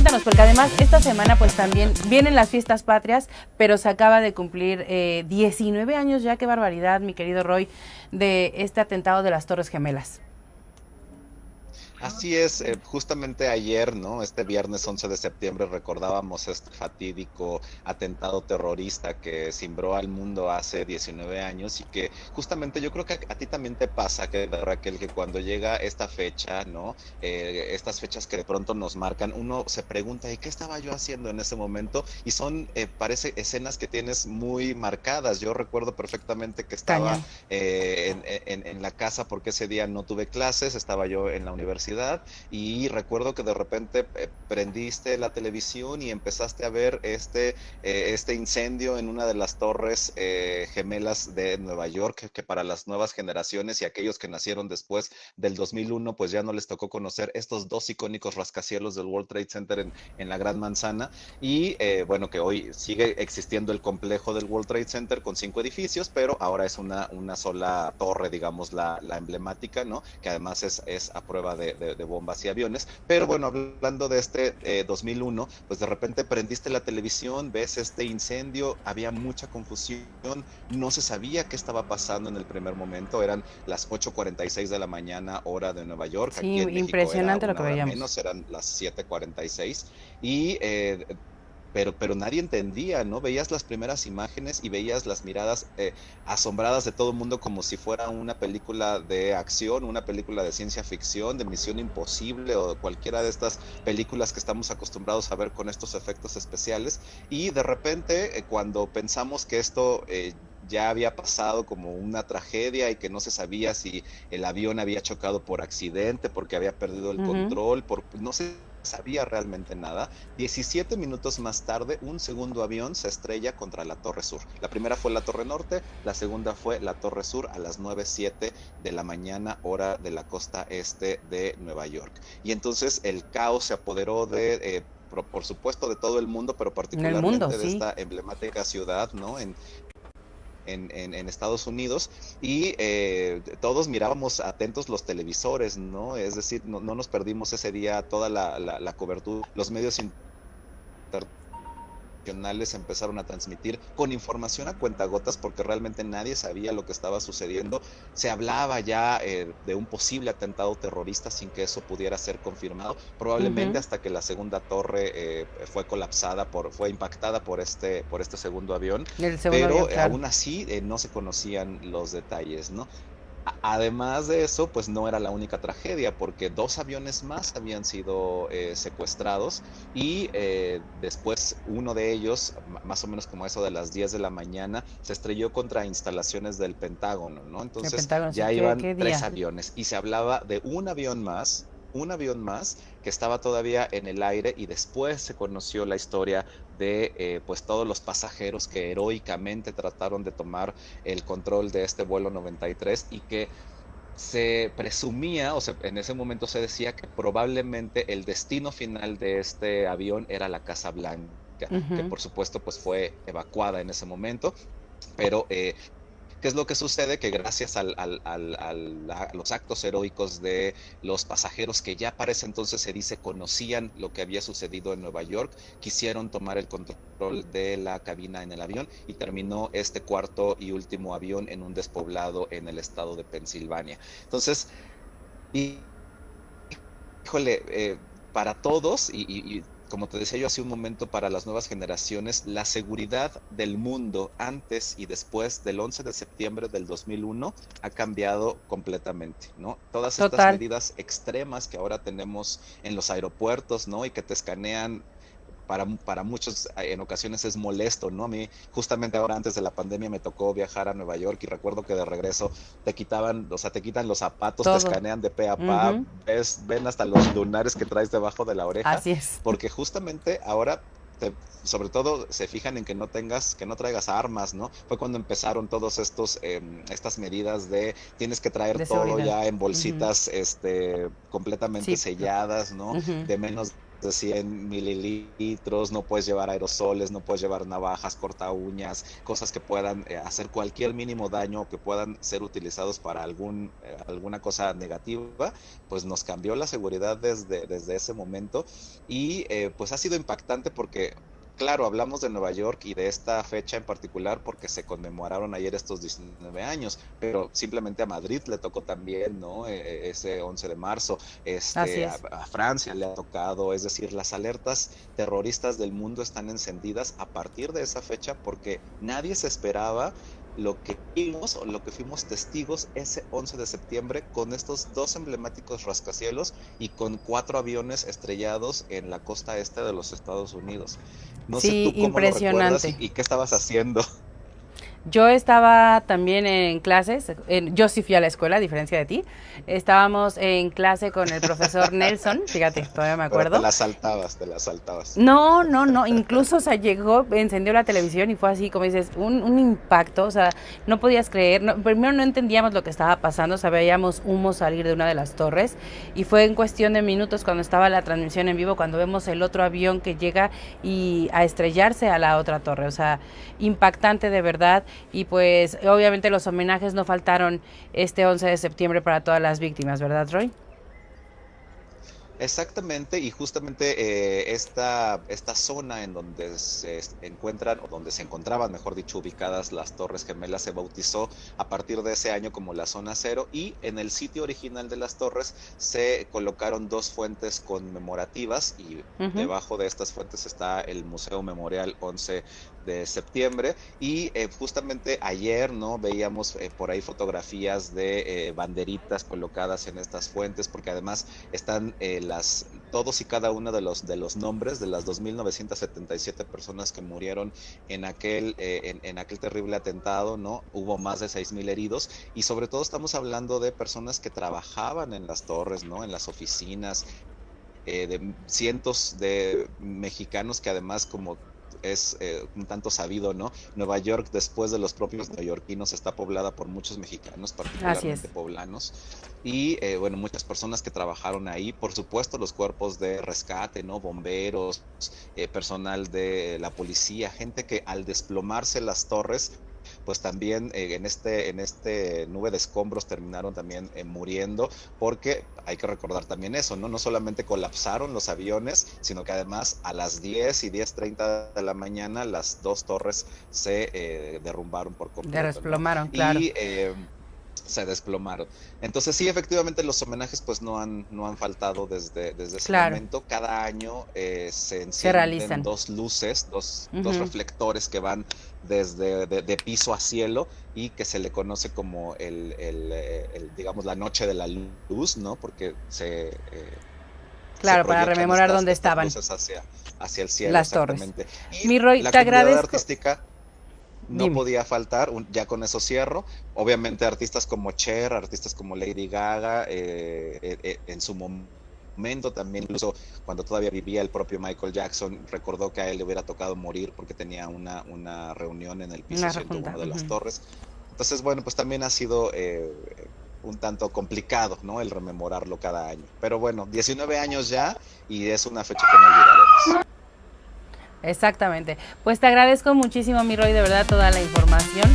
cuéntanos, porque además esta semana pues también vienen las fiestas patrias, pero se acaba de cumplir 19 años ya, qué barbaridad, mi querido Roy, de este atentado de las Torres Gemelas. Así es, justamente ayer, ¿no? Este viernes 11 de septiembre recordábamos este fatídico atentado terrorista que cimbró al mundo hace 19 años y que justamente yo creo que a ti también te pasa, que Raquel, que cuando llega esta fecha, ¿no? Estas fechas que de pronto nos marcan, uno se pregunta, ¿y qué estaba yo haciendo en ese momento? Y son, parece, escenas que tienes muy marcadas. Yo recuerdo perfectamente que estaba Cañón. en la casa porque ese día no tuve clases, estaba yo en la universidad y recuerdo que de repente prendiste la televisión y empezaste a ver este incendio en una de las torres gemelas de Nueva York, que para las nuevas generaciones y aquellos que nacieron después del 2001, pues ya no les tocó conocer estos dos icónicos rascacielos del World Trade Center en la Gran Manzana y bueno, que hoy sigue existiendo el complejo del World Trade Center con 5 edificios, pero ahora es una sola torre, digamos, la emblemática, ¿no? Que además es a prueba de bombas y aviones. Pero bueno, hablando de este 2001, pues de repente prendiste la televisión, ves este incendio, había mucha confusión, no se sabía qué estaba pasando en el primer momento, eran las 8:46 de la mañana, hora de Nueva York, Sí, aquí en México era impresionante lo una que hora veíamos. menos, eran las 7:46 y pero nadie entendía, ¿no? Veías las primeras imágenes y veías las miradas asombradas de todo el mundo como si fuera una película de acción, una película de ciencia ficción, de Misión Imposible o cualquiera de estas películas que estamos acostumbrados a ver con estos efectos especiales. Y de repente, cuando pensamos que esto ya había pasado como una tragedia y que no se sabía si el avión había chocado por accidente, porque había perdido el Ujú. control, no se sabía realmente nada. 17 minutos más tarde, un segundo avión se estrella contra la Torre Sur. La primera fue la Torre Norte, la segunda fue la Torre Sur a las 9:07 de la mañana, hora de la costa este de Nueva York. Y entonces el caos se apoderó por supuesto, de todo el mundo, pero En el mundo, particularmente de sí. esta emblemática ciudad, ¿no? En Estados Unidos y todos mirábamos atentos los televisores, ¿no? Es decir, no nos perdimos ese día toda la cobertura, los medios internacionales empezaron a transmitir con información a cuentagotas porque realmente nadie sabía lo que estaba sucediendo. Se hablaba ya de un posible atentado terrorista sin que eso pudiera ser confirmado, probablemente Ujú. hasta que la segunda torre fue impactada por este segundo avión, El segundo avión, pero claro. aún así no se conocían los detalles, ¿no? Además de eso, pues no era la única tragedia, porque dos aviones más habían sido secuestrados y después uno de ellos, más o menos como eso de las 10 de la mañana, se estrelló contra instalaciones del Pentágono, ¿no? El Entonces Pentágono, sí, ya qué iban tres día. aviones y se hablaba de un avión más que estaba todavía en el aire y después se conoció la historia de pues todos los pasajeros que heroicamente trataron de tomar el control de este vuelo 93 y que se presumía, o sea, en ese momento se decía que probablemente el destino final de este avión era la Casa Blanca, que Ujú. por supuesto pues fue evacuada en ese momento, pero ¿qué es lo que sucede? Que gracias a los actos heroicos de los pasajeros que ya para ese entonces se dice conocían lo que había sucedido en Nueva York, quisieron tomar el control de la cabina en el avión y terminó este cuarto y último avión en un despoblado en el estado de Pensilvania. Entonces, híjole, para todos y como te decía yo hace un momento, para las nuevas generaciones, la seguridad del mundo antes y después del 11 de septiembre del 2001 ha cambiado completamente, ¿no? Todas estas Total. medidas extremas que ahora tenemos en los aeropuertos, ¿no? Y que te escanean para muchos en ocasiones es molesto, ¿no? A mí justamente ahora antes de la pandemia me tocó viajar a Nueva York y recuerdo que de regreso te quitaban, o sea, te quitan los zapatos, te Todo. escanean de pe a pa, Ujú. ven hasta los lunares que traes debajo de la oreja, Así es. porque justamente ahora sobre todo se fijan en que no traigas armas, ¿no? Fue cuando empezaron todos estas medidas de tienes que traer De todo seguridad. ya en Ujú. bolsitas, completamente Sí. selladas, ¿no? Ujú. De menos de 100 mililitros, no puedes llevar aerosoles, no puedes llevar navajas, corta uñas, cosas que puedan hacer cualquier mínimo daño o que puedan ser utilizados para alguna cosa negativa, pues nos cambió la seguridad desde ese momento y pues ha sido impactante porque claro, hablamos de Nueva York y de esta fecha en particular porque se conmemoraron ayer estos 19 años, pero simplemente a Madrid le tocó también, ¿no? Ese 11 de marzo, Así es. a Francia le ha tocado, es decir, las alertas terroristas del mundo están encendidas a partir de esa fecha porque nadie se esperaba lo que vimos o lo que fuimos testigos ese 11 de septiembre con estos dos emblemáticos rascacielos y con 4 aviones estrellados en la costa este de los Estados Unidos. No sé Sí, tú cómo lo recuerdas impresionante. y qué estabas haciendo. Yo estaba también en clases, yo sí fui a la escuela, a diferencia de ti. Estábamos en clase con el profesor Nelson, fíjate, todavía me Pero te acuerdo. las saltabas, te las saltabas. No, no, no, incluso, o sea, llegó, encendió la televisión y fue así, como dices, un impacto, o sea, no podías creer, primero no entendíamos lo que estaba pasando, o sea, veíamos humo salir de una de las torres y fue en cuestión de minutos cuando estaba la transmisión en vivo, cuando vemos el otro avión que llega y a estrellarse a la otra torre, o sea, impactante de verdad y pues obviamente los homenajes no faltaron este 11 de septiembre para todas las víctimas, ¿verdad, Roy? Exactamente, y justamente esta zona en donde se encuentran, o donde se encontraban, mejor dicho, ubicadas las Torres Gemelas, se bautizó a partir de ese año como la Zona Cero, y en el sitio original de las torres se colocaron dos fuentes conmemorativas, y Ujú. debajo de estas fuentes está el Museo Memorial 11 de septiembre y justamente ayer no veíamos por ahí fotografías de banderitas colocadas en estas fuentes porque además están todos y cada uno de los nombres de las 2.977 personas que murieron en aquel terrible atentado, ¿no? Hubo más de 6.000 heridos y sobre todo estamos hablando de personas que trabajaban en las torres, ¿no? En las oficinas, de cientos de mexicanos que además como es un tanto sabido, ¿no? Nueva York, después de los propios neoyorquinos, está poblada por muchos mexicanos, Así particularmente es. poblanos, y bueno, muchas personas que trabajaron ahí, por supuesto, los cuerpos de rescate, ¿no? Bomberos, personal de la policía, gente que al desplomarse las torres, pues también en este nube de escombros terminaron también muriendo, porque hay que recordar también eso, ¿no? No solamente colapsaron los aviones, sino que además a las 10 y 10:30 de la mañana las dos torres se derrumbaron por De completo, ¿no? desplomaron, claro. Y se desplomaron. Entonces sí, efectivamente los homenajes pues no han faltado desde ese Claro, momento. Cada año se se encienden realizan. dos luces, dos Ujú. reflectores que van desde de piso a cielo y que se le conoce como digamos, la noche de la luz, ¿no? Porque se Claro, para proyectan rememorar estas, dónde estas estaban luces hacia el cielo, las torres. exactamente. Y Mi Roy, la te comunidad agradezco. artística no Dime. podía faltar, ya con eso cierro. Obviamente artistas como Cher, artistas como Lady Gaga, en su momento también, incluso cuando todavía vivía el propio Michael Jackson, recordó que a él le hubiera tocado morir porque tenía una reunión en el piso Una 101 rejunta. de las Ujú. torres. Entonces, bueno, pues también ha sido un tanto complicado, ¿no? El rememorarlo cada año. Pero bueno, 19 años ya y es una fecha que no olvidaremos. Exactamente. Pues te agradezco muchísimo, mi Roy, de verdad, toda la información.